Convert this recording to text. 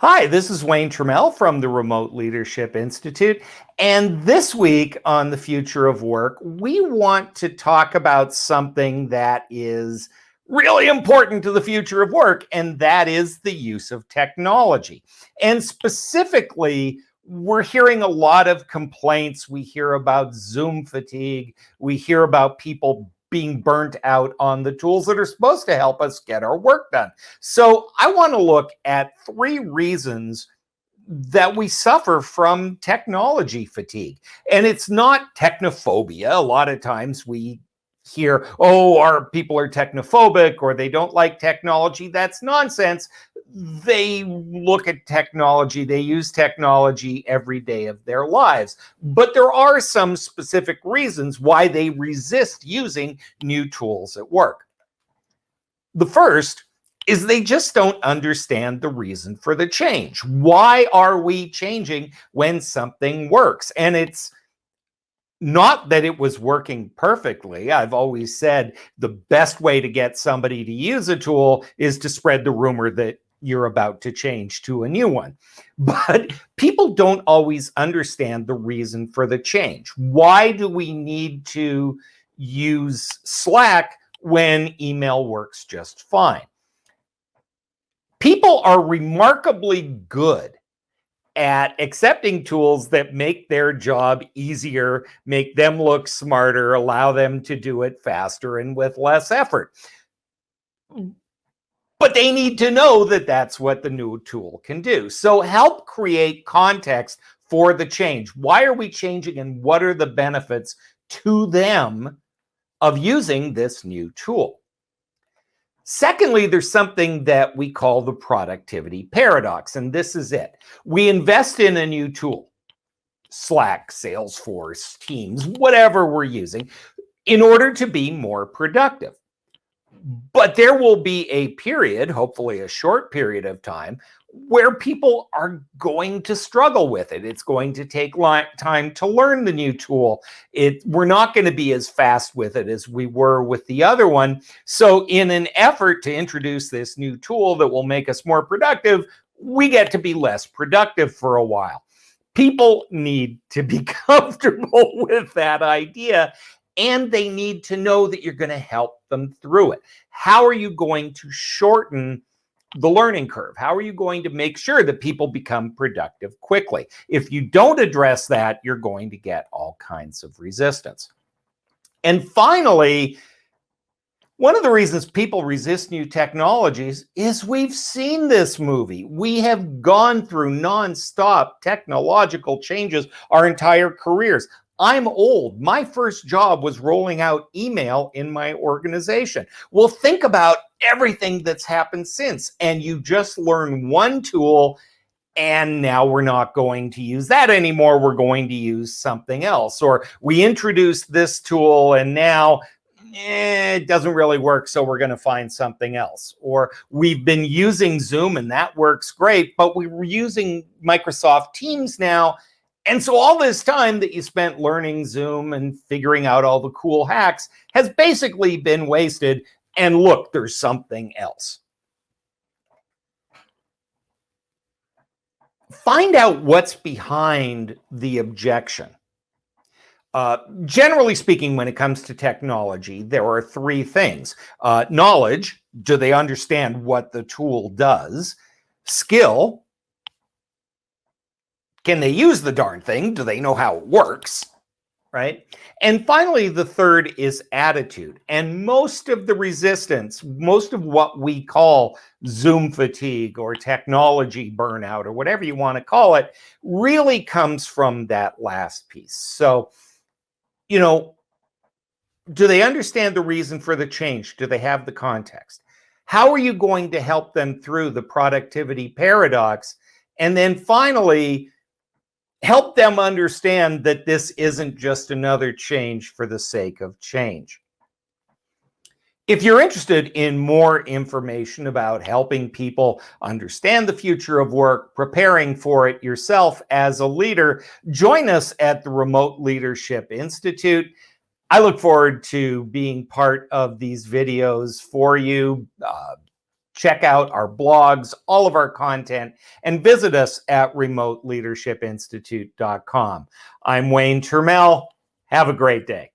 Hi, this is Wayne Trammell from the Remote Leadership Institute. And this week on The Future of Work, we want to talk about something that is really important to the future of work, and that is the use of technology. And specifically, we're hearing a lot of complaints. We hear about Zoom fatigue. We hear about people being burnt out on the tools that are supposed to help us get our work done. So I want to look at 3 reasons that we suffer from technology fatigue. And it's not technophobia. A lot of times we hear, oh, our people are technophobic or they don't like technology. That's nonsense. They look at technology, they use technology every day of their lives. But there are some specific reasons why they resist using new tools at work. The first is they just don't understand the reason for the change. Why are we changing when something works? And it's not that it was working perfectly. I've always said the best way to get somebody to use a tool is to spread the rumor that you're about to change to a new one. But people don't always understand the reason for the change. Why do we need to use Slack when email works just fine? People are remarkably good at accepting tools that make their job easier, make them look smarter, allow them to do it faster and with less effort. But they need to know that that's what the new tool can do. So help create context for the change. Why are we changing and what are the benefits to them of using this new tool? Secondly, there's something that we call the productivity paradox, and this is it. We invest in a new tool, Slack, Salesforce, Teams, whatever we're using, in order to be more productive. But there will be a period, hopefully a short period of time, where people are going to struggle with it. It's going to take time to learn the new tool. We're not going to be as fast with it as we were with the other one. So in an effort to introduce this new tool that will make us more productive, we get to be less productive for a while. People need to be comfortable with that idea, and they need to know that you're going to help them through it. How are you going to shorten the learning curve? How are you going to make sure that people become productive quickly? If you don't address that, you're going to get all kinds of resistance. And finally, one of the reasons people resist new technologies is we've seen this movie. We have gone through nonstop technological changes our entire careers. I'm old. My first job was rolling out email in my organization. Well, think about everything that's happened since, and you just learn one tool, and now we're not going to use that anymore. We're going to use something else. Or we introduced this tool, and now it doesn't really work, so we're going to find something else. Or we've been using Zoom, and that works great, but we were using Microsoft Teams now. And so all this time that you spent learning Zoom and figuring out all the cool hacks has basically been wasted. And look, there's something else. Find out what's behind the objection. Generally speaking, when it comes to technology, there are 3 things. Knowledge, do they understand what the tool does? Skill, can they use the darn thing? Do they know how it works? Right? And finally, the third is attitude. And most of the resistance, most of what we call Zoom fatigue or technology burnout or whatever you want to call it, really comes from that last piece. So, do they understand the reason for the change? Do they have the context? How are you going to help them through the productivity paradox? And then finally, help them understand that this isn't just another change for the sake of change. If you're interested in more information about helping people understand the future of work, preparing for it yourself as a leader, join us at the Remote Leadership Institute. I look forward to being part of these videos for you. check out our blogs, all of our content, and visit us at remoteleadershipinstitute.com. I'm Wayne Turmel. Have a great day.